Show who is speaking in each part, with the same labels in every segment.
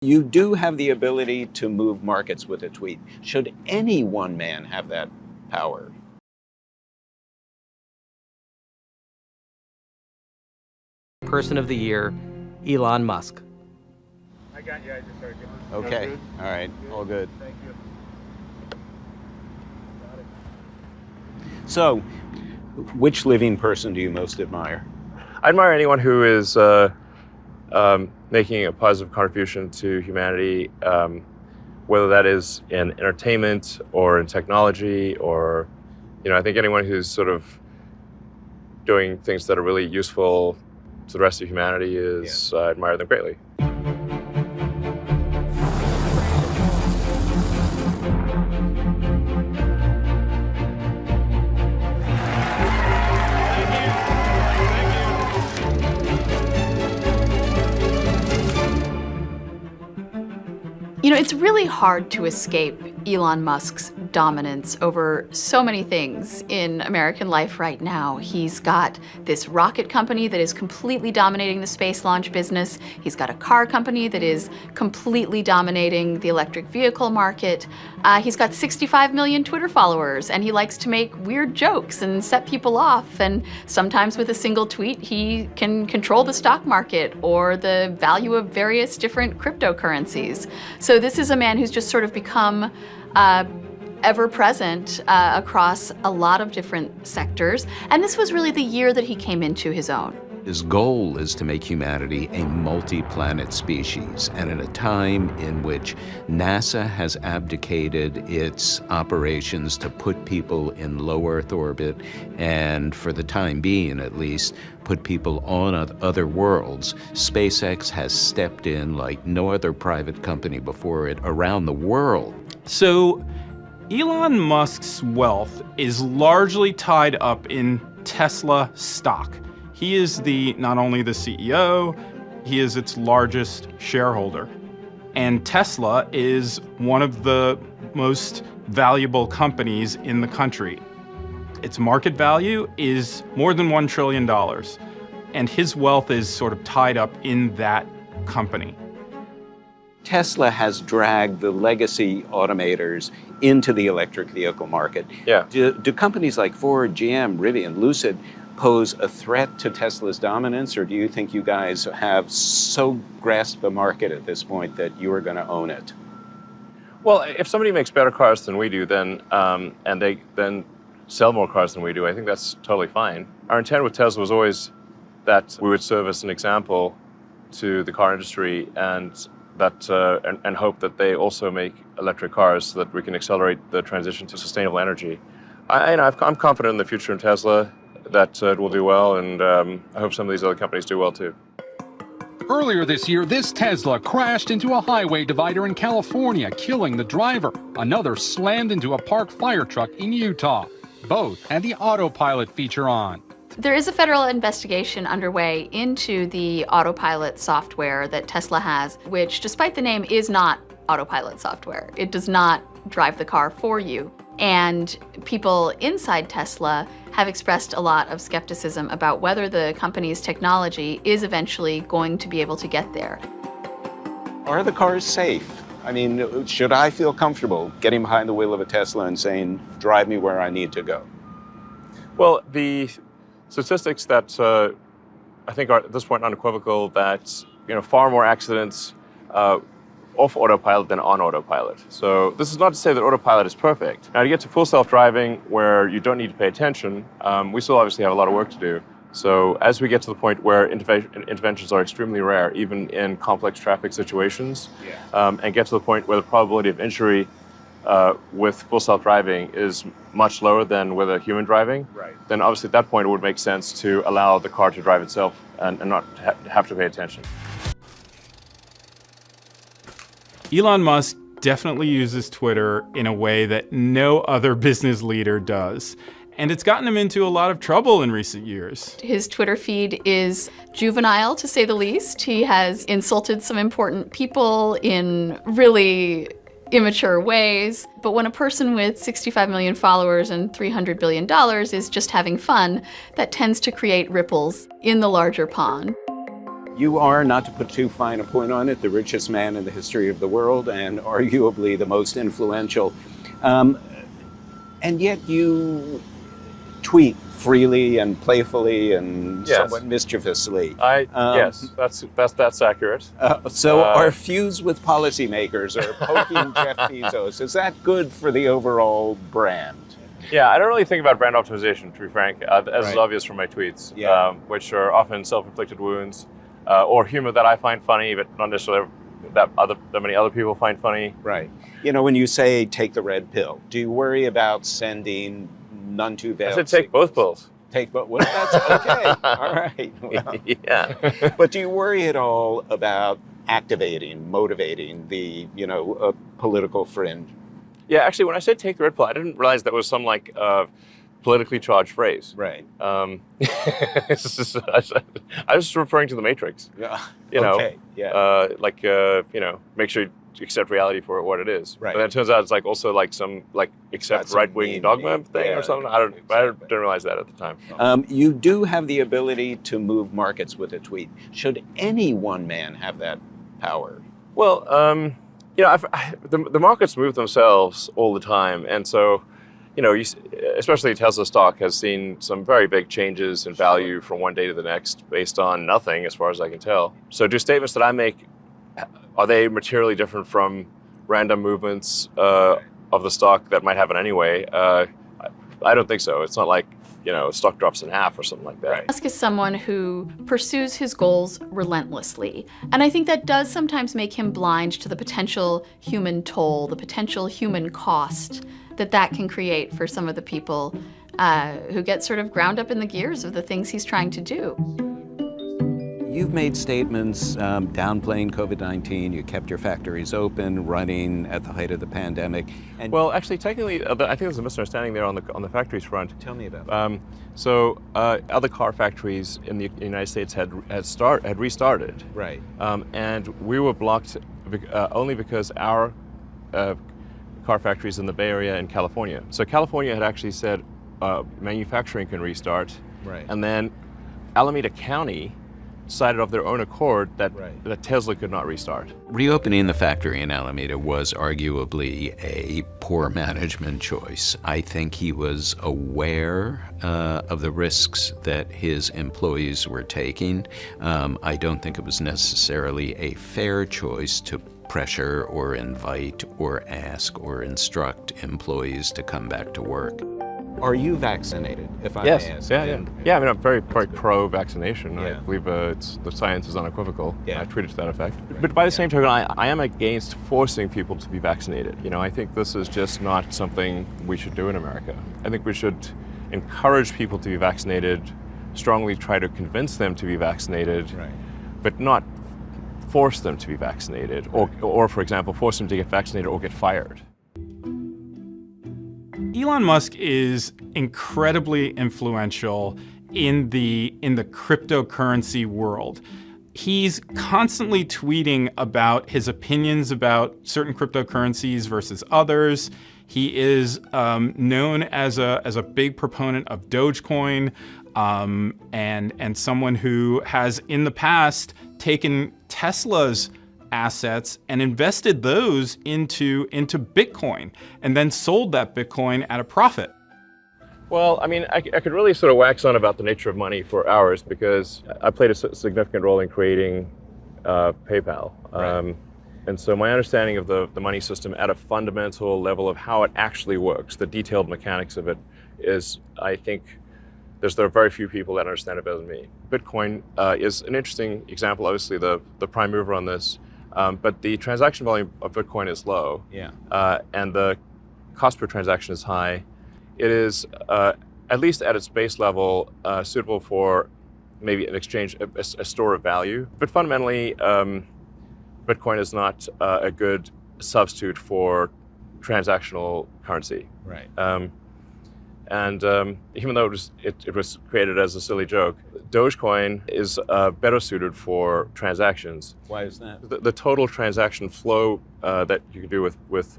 Speaker 1: You do have the ability to move markets with a tweet. Should any one man have that power?
Speaker 2: Person of the Year, Elon Musk.
Speaker 3: I got you. I just heard you.
Speaker 1: Okay. All right. All good.
Speaker 3: Thank you. Got it.
Speaker 1: So, which living person do you most admire?
Speaker 4: I admire anyone who is making a positive contribution to humanity, whether that is in entertainment or in technology, or, I think anyone who's sort of doing things that are really useful to the rest of humanity is, I admire them greatly.
Speaker 5: It's really hard to escape Elon Musk's dominance over so many things in American life right now. He's got this rocket company that is completely dominating the space launch business. He's got a car company that is completely dominating the electric vehicle market. He's got 65 million Twitter followers, and he likes to make weird jokes and set people off. And sometimes with a single tweet, he can control the stock market or the value of various different cryptocurrencies. So this is a man who's just sort of become ever-present across a lot of different sectors. And this was really the year that he came into his own.
Speaker 1: His goal is to make humanity a multi-planet species, and at a time in which NASA has abdicated its operations to put people in low Earth orbit, and for the time being at least, put people on other worlds, SpaceX has stepped in like no other private company before it around the world.
Speaker 6: So Elon Musk's wealth is largely tied up in Tesla stock. He is not only the CEO, he is its largest shareholder. And Tesla is one of the most valuable companies in the country. Its market value is more than $1 trillion. And his wealth is sort of tied up in that company.
Speaker 1: Tesla has dragged the legacy automakers into the electric vehicle market.
Speaker 4: Yeah.
Speaker 1: Do companies like Ford, GM, Rivian, Lucid pose a threat to Tesla's dominance, or do you think you guys have so grasped the market at this point that you are going to own it?
Speaker 4: Well, if somebody makes better cars than we do, then and they then sell more cars than we do, I think that's totally fine. Our intent with Tesla was always that we would serve as an example to the car industry, and that and hope that they also make electric cars so that we can accelerate the transition to sustainable energy. I'm confident in the future in Tesla, that it will do well, and I hope some of these other companies do well too.
Speaker 7: Earlier this year, this Tesla crashed into a highway divider in California, killing the driver. Another slammed into a parked fire truck in Utah. Both had the autopilot feature on.
Speaker 5: There is a federal investigation underway into the autopilot software that Tesla has, which, despite the name, is not autopilot software. It does not drive the car for you. And people inside Tesla have expressed a lot of skepticism about whether the company's technology is eventually going to be able to get there.
Speaker 1: Are the cars safe? I mean, should I feel comfortable getting behind the wheel of a Tesla and saying, drive me where I need to go?
Speaker 4: Well, the statistics that I think are at this point unequivocal that far more accidents off autopilot than on autopilot. So this is not to say that autopilot is perfect. Now, to get to full self-driving where you don't need to pay attention, we still obviously have a lot of work to do. So as we get to the point where interventions are extremely rare, even in complex traffic situations, and get to the point where the probability of injury with full self-driving is much lower than with a human driving, then obviously at that point it would make sense to allow the car to drive itself and not have to pay attention.
Speaker 6: Elon Musk definitely uses Twitter in a way that no other business leader does. And it's gotten him into a lot of trouble in recent years.
Speaker 5: His Twitter feed is juvenile, to say the least. He has insulted some important people in really immature ways. But when a person with 65 million followers and $300 billion is just having fun, that tends to create ripples in the larger pond.
Speaker 1: You are, not to put too fine a point on it, the richest man in the history of the world and arguably the most influential. And yet you tweet freely and playfully and somewhat mischievously.
Speaker 4: Yes, that's accurate.
Speaker 1: So our feuds with policymakers are poking Jeff Bezos. Is that good for the overall brand?
Speaker 4: Yeah, I don't really think about brand optimization, to be frank, as is obvious from my tweets, which are often self-inflicted wounds or humor that I find funny, but not necessarily that many other people find funny.
Speaker 1: Right. You know, when you say take the red pill, do you worry about sending none too veiled?
Speaker 4: I said take both pills.
Speaker 1: Take both. Well, that's okay. All right. Well,
Speaker 4: yeah.
Speaker 1: But do you worry at all about activating, motivating the, political fringe?
Speaker 4: Yeah, actually, when I said take the red pill, I didn't realize that was some politically charged phrase.
Speaker 1: Right.
Speaker 4: I was referring to the Matrix.
Speaker 1: Yeah.
Speaker 4: Okay. Make sure you accept reality for what it is.
Speaker 1: Right.
Speaker 4: But then it turns out it's also some accept right-wing dogma thing or something. I didn't realize that at the time.
Speaker 1: You do have the ability to move markets with a tweet. Should any one man have that power?
Speaker 4: Well, the markets move themselves all the time, and so, especially Tesla stock has seen some very big changes in value from one day to the next based on nothing, as far as I can tell. So, do statements that I make, are they materially different from random movements of the stock that might happen anyway? I don't think so. It's not like stock drops in half or something like that.
Speaker 1: Right.
Speaker 5: Musk is someone who pursues his goals relentlessly. And I think that does sometimes make him blind to the potential human toll, the potential human cost that can create for some of the people who get sort of ground up in the gears of the things he's trying to do.
Speaker 1: You've made statements downplaying COVID-19. You kept your factories open, running at the height of the pandemic. And
Speaker 4: well, actually, technically, I think there's a misunderstanding there on the factories front.
Speaker 1: Tell me about it.
Speaker 4: Other car factories in the United States had restarted.
Speaker 1: Right.
Speaker 4: And we were blocked only because our car factories in the Bay Area and California. So California had actually said manufacturing can restart.
Speaker 1: Right.
Speaker 4: And then Alameda County decided of their own accord that Tesla could not restart.
Speaker 1: Reopening the factory in Alameda was arguably a poor management choice. I think he was aware of the risks that his employees were taking. I don't think it was necessarily a fair choice to pressure or invite or ask or instruct employees to come back to work. Are you vaccinated, if I may ask?
Speaker 4: Yeah, I mean, I'm very pro-vaccination. I believe the science is unequivocal. I tweeted to that effect. But by the same token, I am against forcing people to be vaccinated. I think this is just not something we should do in America. I think we should encourage people to be vaccinated, strongly try to convince them to be vaccinated, but not force them to be vaccinated, or for example, force them to get vaccinated or get fired.
Speaker 6: Elon Musk is incredibly influential in the cryptocurrency world. He's constantly tweeting about his opinions about certain cryptocurrencies versus others. He is known as a big proponent of Dogecoin, and someone who has in the past taken Tesla's assets and invested those into Bitcoin and then sold that Bitcoin at a profit.
Speaker 4: Well, I mean, I could really sort of wax on about the nature of money for hours because I played a significant role in creating PayPal. And so my understanding of the money system at a fundamental level of how it actually works, the detailed mechanics of it, is, I think, there are very few people that understand it better than me. Bitcoin is an interesting example, obviously the prime mover on this. But the transaction volume of Bitcoin is low, and the cost per transaction is high. It is, at least at its base level, suitable for maybe an exchange, a store of value. But fundamentally, Bitcoin is not a good substitute for transactional currency.
Speaker 1: Right.
Speaker 4: And even though it was created as a silly joke, Dogecoin is better suited for transactions.
Speaker 1: Why is that?
Speaker 4: The total transaction flow that you can do with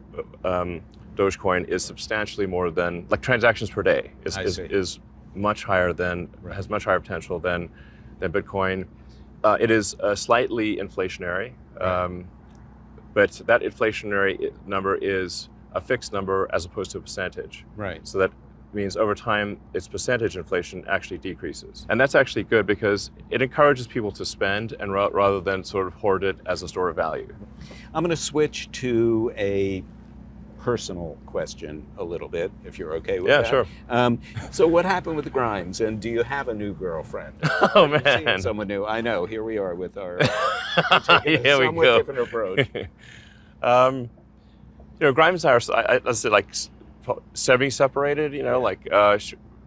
Speaker 4: Dogecoin is substantially more than, like, transactions per day is much higher than, has much higher potential than Bitcoin. It is slightly inflationary, but that inflationary number is a fixed number as opposed to a percentage.
Speaker 1: Right.
Speaker 4: So that means over time, its percentage inflation actually decreases. And that's actually good because it encourages people to spend and rather than sort of hoard it as a store of value.
Speaker 1: I'm going to switch to a personal question a little bit, if you're okay with that.
Speaker 4: Yeah, sure.
Speaker 1: So what happened with Grimes, and do you have a new girlfriend?
Speaker 4: Oh, man.
Speaker 1: Someone new. I know, here we are with our
Speaker 4: Here we
Speaker 1: somewhat
Speaker 4: go.
Speaker 1: different approach.
Speaker 4: Grimes and I let's say like semi-separated,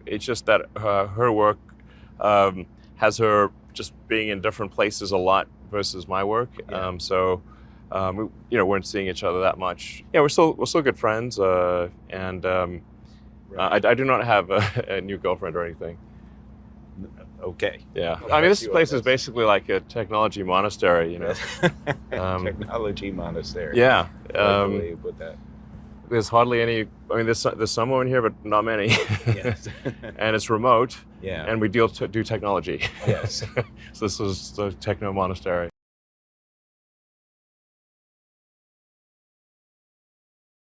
Speaker 4: it's just that her work has her just being in different places a lot versus my work.
Speaker 1: Yeah.
Speaker 4: We weren't seeing each other that much. Yeah, we're still good friends, and I do not have a new girlfriend or anything.
Speaker 1: Okay.
Speaker 4: Yeah, I mean, this place is basically like a technology monastery,
Speaker 1: Technology monastery.
Speaker 4: Yeah.
Speaker 1: I like the way you put that.
Speaker 4: There's hardly any. I mean, there's some in here, but not many.
Speaker 1: Yes.
Speaker 4: And it's remote.
Speaker 1: Yeah.
Speaker 4: And we do technology.
Speaker 1: Yes.
Speaker 4: So this is the techno monastery.